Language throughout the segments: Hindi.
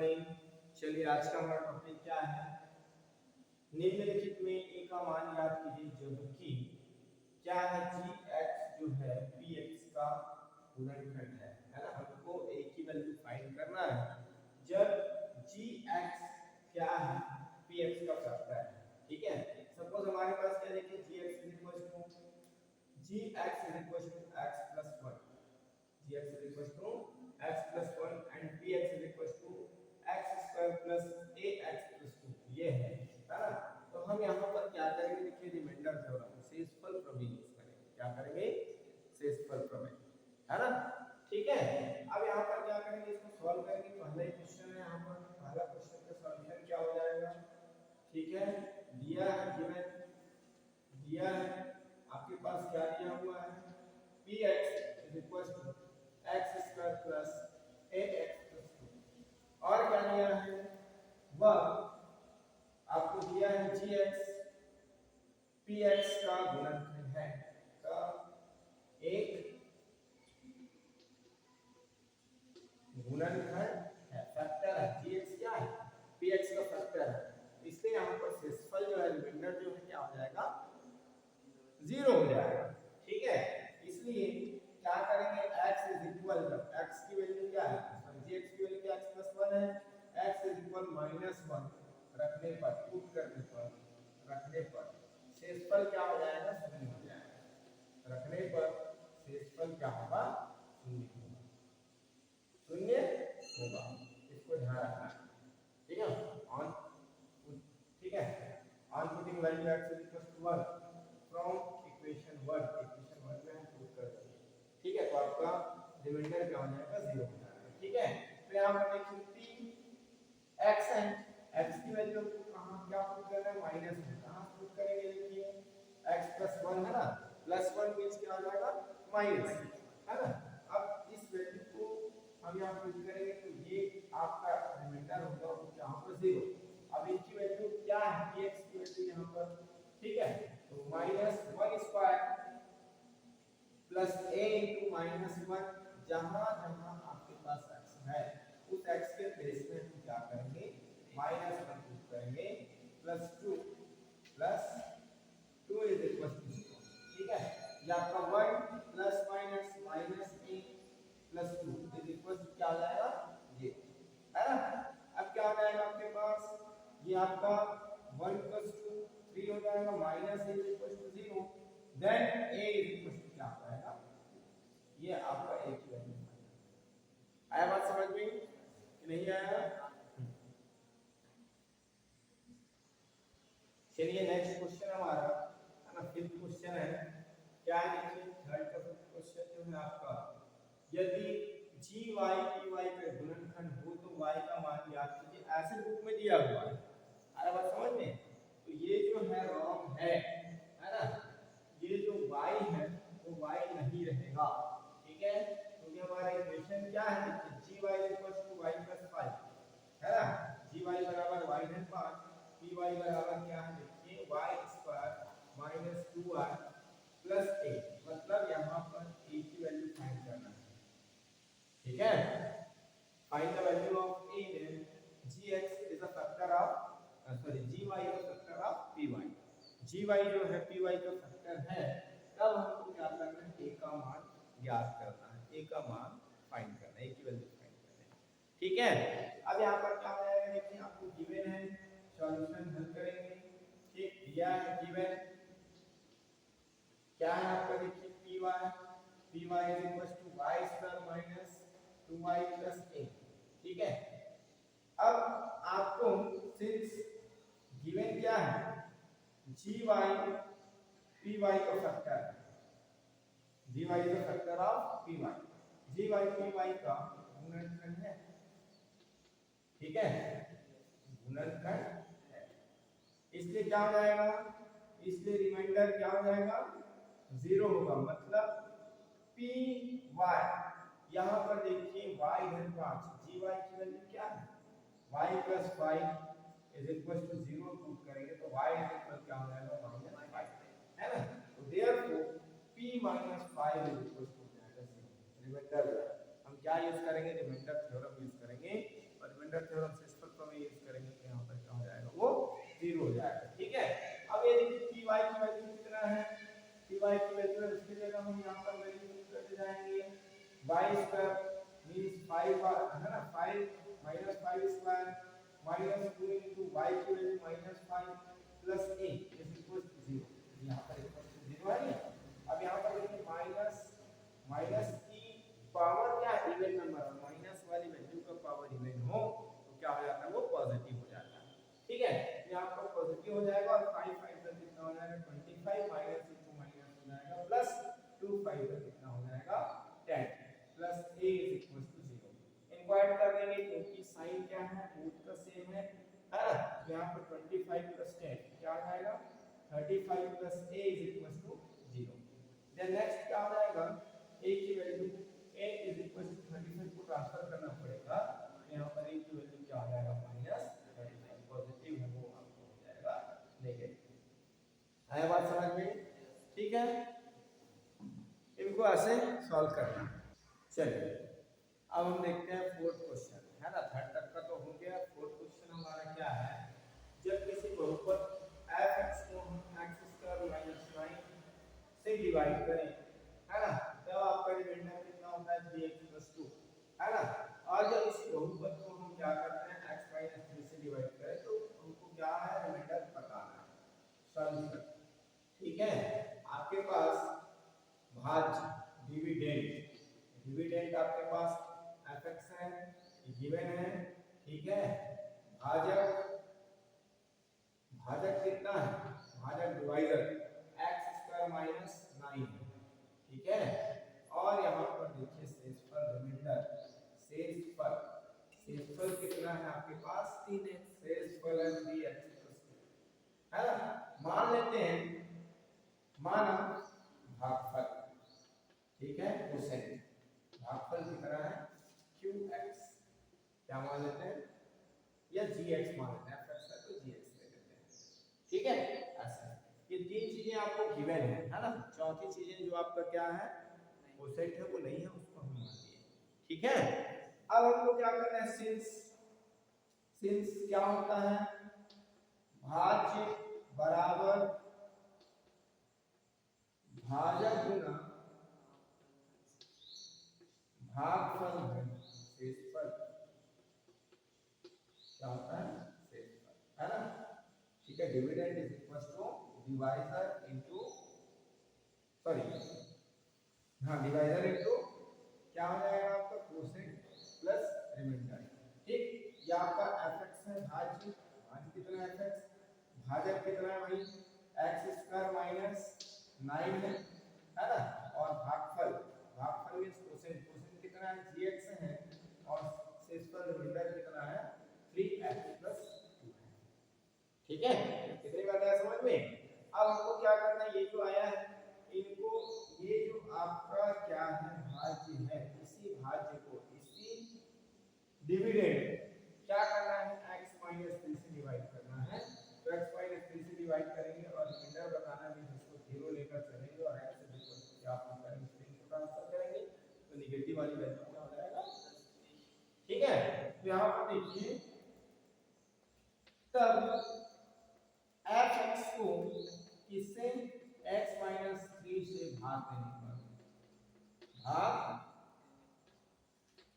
मॉर्निंग। चलिए आज का हमारा टॉपिक क्या है, निम्नलिखित में ए का मान ज्ञात कीजिए जबकि क्या है जी एक्स जो है पी एक्स का गुणनखंड है ना। हमको ए की वैल्यू फाइंड करना है जब जी एक्स क्या है पी एक्स का फैक्टर है। ठीक है, सपोज हमारे पास क्या देखिए G X is equal to x plus 1, gx is equal to x plus 1 and px is equal to x square plus ax plus 2। ये है ना। तो हम यहाँ पर क्या करेंगे, देखिए रिमाइंडर थ्योरम शेषफल प्रमेय यूज करेंगे। क्या करेंगे, शेषफल प्रमेय, है ना। ठीक है, अब यहाँ पर क्या करेंगे, इसको सॉल्व करेंगे। पहला ही क्वेश्चन है, यहाँ पर पहला क्वेश्चन का सॉल्यूशन क्या हो जाएगा। ठीक है, दिया है गिवन, दिया है आपके पास क्या दिया हुआ है px is equal to x square plus ax plus 2 और क्या दिया है वह आपको दिया है gx px का गुणनखंड है का एक गुणनखंड है, फैक्टर है। gx क्या है, px का फैक्टर है, इसलिए यहाँ पर शेषफल जो है रिमाइंडर जो है क्या हो जाएगा, 0 हो जाएगा। ठीक है, इसलिए क्या करेंगे x इज इक्वल, जब x की वैल्यू क्या है, gx की वैल्यू क्या x plus 1 है, x इज इक्वल -1 रखने पर, पुट करने पर, रखने पर शेषफल क्या हो जाएगा, 0 हो जाएगा। रखने पर शेषफल क्या होगा, 0 होगा, 0 होगा। इसको ध्यान रखना है। ठीक है, ऑन, ठीक है, on putting value x is equal to 1 from equation 1 में हम पुट कर देंगे। ठीक है, तो आपका रिमाइंडर क्या हो जाएगा, 0 हो जाएगा। ठीक है, तो यहाँ पर देखिए p x है, x की वैल्यू को कहाँ क्या पुट करना है, माइनस में कहाँ पुट करेंगे, देखिए x plus 1 है ना, प्लस 1 मींस क्या हो जाएगा, माइनस, है ना। अब इस वैल्यू को हम यहाँ पुट करेंगे तो ये आपका रिमाइंडर होगा यहाँ पर 0। अब इनकी वैल्यू क्या है, px की वैल्यू यहाँ पर, ठीक है, तो -1 स्क्वायर प्लस a इंटू -1, जहां जहां आपके पास x है उस x के प्लेस में हम क्या करेंगे, -1 पुट करेंगे, प्लस 2 इज इक्वल टू 0। ठीक है, ये आपका 1 plus minus -a plus 2 is equal to क्या आ जाएगा, ये है ना। अब क्या आ जाएगा आपके पास, ये आपका 1 प्लस 2 3 हो जाएगा, minus a is equal to 0, then a is equal to क्या आ जाएगा, ये आपका a की वैल्यू। आया बात समझ में कि नहीं आया। चलिए नेक्स्ट क्वेश्चन हमारा है ना, फिफ्थ क्वेश्चन है। क्या है, देखिए थर्ड का क्वेश्चन जो है आपका, यदि जी वाई पी वाई का गुणनखंड हो तो y का मान ज्ञात कीजिए, ऐसे बुक में दिया हुआ है। आया बात समझ में, तो ये जो है रॉन्ग है ना, ये जो y है वो y नहीं रहेगा। ठीक है, क्योंकि हमारा इक्वेशन क्या है, देखिए gy = y + 5 है ना, gy बराबर y धन 5, py बराबर क्या है, देखिए y² - 2y + a, मतलब यहाँ पर a की वैल्यू फाइंड करना है। ठीक है, find the value of a, then gx is a factor of gy is a factor of py। gy जो है py का फैक्टर है, तब हमको क्या करना है, a का मान ज्ञात करना है, a का मान फाइंड करना है, a की वैल्यू फाइंड करना है। ठीक है, अब यहाँ पर क्या हो जाएगा, देखिए आपको गिवन है, सॉल्यूशन हल करेंगे। ठीक, दिया है गिवन क्या है आपका, देखिए py = y² - 2y + a। ठीक है, अब आपको सिंस गिवन क्या है, gy py का फैक्टर है, gy is the factor of py, gy py का गुणनखंड है। ठीक है, गुणनखंड है, इसलिए क्या हो जाएगा, इसलिए रिमाइंडर क्या हो जाएगा, 0 होगा, मतलब py, यहाँ पर देखिए y धन 5, gy की वैल्यू क्या है, y + 5 is equal to 0 put करेंगे तो y इज इक्वल क्या हो जाएगा, -5 है ना। तो therefore p - 5 is equal to हो जाएगा 0। रिमाइंडर हम क्या यूज करेंगे, रिमाइंडर थ्योरम यूज करेंगे, और रिमाइंडर रिमाइंडर थ्योरम शेषफल को हम यूज करेंगे तो यहाँ पर क्या हो जाएगा, वो 0 हो जाएगा। ठीक है, अब ये देखिए py की वैल्यू कितना है, py की वैल्यू है उसकी जगह हम यहाँ पर वैल्यू करते जाएंगे y स्क्वायर मींस 5 है ना, 5 minus 5 square minus 2 into y की वैल्यू -5 plus a is equal to 0। यहाँ पर इक्वल टू 0 है ना। अब यहाँ पर देखिए माइनस की पावर क्या है, इवन नंबर, और माइनस वाली वैल्यू का पावर इवन हो तो क्या हो जाता है, वो पॉजिटिव हो जाता है। ठीक है, यहाँ पर पॉजिटिव हो जाएगा और 5 5 का कितना हो जाएगा 25 माइनस इंटू माइनस हो जाएगा प्लस 2 5 का कितना हो जाएगा 10 plus a is equal to 0। Inquire कर देंगे क्योंकि साइन क्या है, रूट का सेम है ना। यहाँ पर 25 प्लस 10 क्या आ जाएगा 35 plus a is equal to 0। Then next क्या हो जाएगा, a की वैल्यू a इज इक्वल टू 35 को ट्रांसफर करना पड़ेगा, यहाँ पर a की वैल्यू क्या हो जाएगा -35, पॉजिटिव है वो आपको हो जाएगा नेगेटिव। आया बात समझ में? ठीक है, इनको ऐसे सॉल्व करना। चलिए अब हम देखते हैं फोर्थ क्वेश्चन, है ना, थर्ड तक का तो हो गया। फोर्थ क्वेश्चन हमारा क्या है, जब किसी बहुपद f(x) को हम x² - 9 से डिवाइड करें, है ना, तब आपका रिमाइंडर कितना होता है 3x+2, है ना। और जब इसी बहुपद को हम क्या करते हैं x - 3 से डिवाइड करें तो हमको क्या है, रिमाइंडर बताना है, सॉल्व करना। ठीक है, आपके पास भाज्य डिविडेंड आपके पास fx है, गिवन है। ठीक है, भाजक कितना है, भाजक डिवाइजर x² - 9 है। ठीक है, और यहाँ पर देखिए शेषफल रिमाइंडर, शेषफल कितना है आपके पास 3x, शेषफल है 3x+2, है ना। मान लेते हैं, माना भागफल, ठीक है, कोसेंट भागफल कितना है qx, क्या मान लेते हैं, या gx मान लेते हैं, fx है तो gx ले लेते हैं। ठीक है, ऐसा ये तीन चीजें आपको गिवन है ना। चौथी चीजें जो आपका क्या है कोसेंट है वो नहीं है, उसको हम मान लिए। ठीक है, अब हमको क्या करना है, सिंस क्या होता है, भाज्य बराबर भाजक गुना भागफल शेषफल, क्या होता है शेषफल, है ना। ठीक है, dividend is equal to divisor into, sorry हाँ, डिवाइजर इनटू क्या हो जाएगा आपका कोसेंट प्लस रिमाइंडर। ठीक, ये आपका fx है, भाज्य कितना है fx, भाजक कितना है भाई x² - 9 है ना। और भागफल मींस कोसेंट कितना है gx है, और शेषफल रिमाइंडर कितना है 3x+2 है। ठीक है, कितनी बात है समझ में। अब हमको क्या करना है, ये जो आया है इनको, ये जो आपका क्या है भाज्य है, इसी भाज्य को इसी डिविडेंड क्या करना है x - 3 से डिवाइड करना है। तो x - 3 से डिवाइड करेंगे और रिमाइंडर बताना है, इसको 0 लेकर चलेंगे और x इज इक्वल टू क्या आप करेंगे, स्क्रीन को ट्रांसफर करेंगे तो नेगेटिव वाली वैल्यू क्या हो जाएगा। ठीक है, तो यहां पर देखिए तब fx को किससे x - 3 से भाग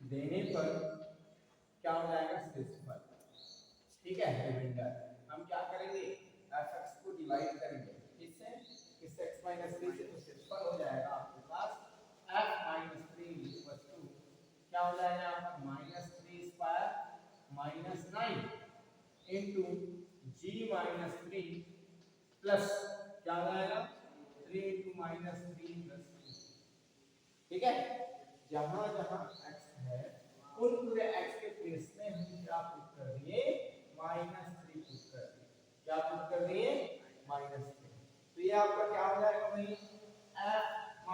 देने पर क्या हो जाएगा शेषफल। ठीक है, रिमाइंडर हम क्या करेंगे, fx को डिवाइड करेंगे किससे x - 3 से, तो शेषफल हो जाएगा आपके पास f - 3 इक्वल टू क्या हो जाएगा आपका -3² - 9 इनटू g - 3 प्लस क्या हो जाएगा 3 × -3 + 2। ठीक है, जहां जहां x है उन पूरे x के प्लेस में हम क्या पुट कर दिए -3 पुट कर दिए, क्या पुट कर दिए -3। तो ये आपका क्या हो जाएगा भाई f -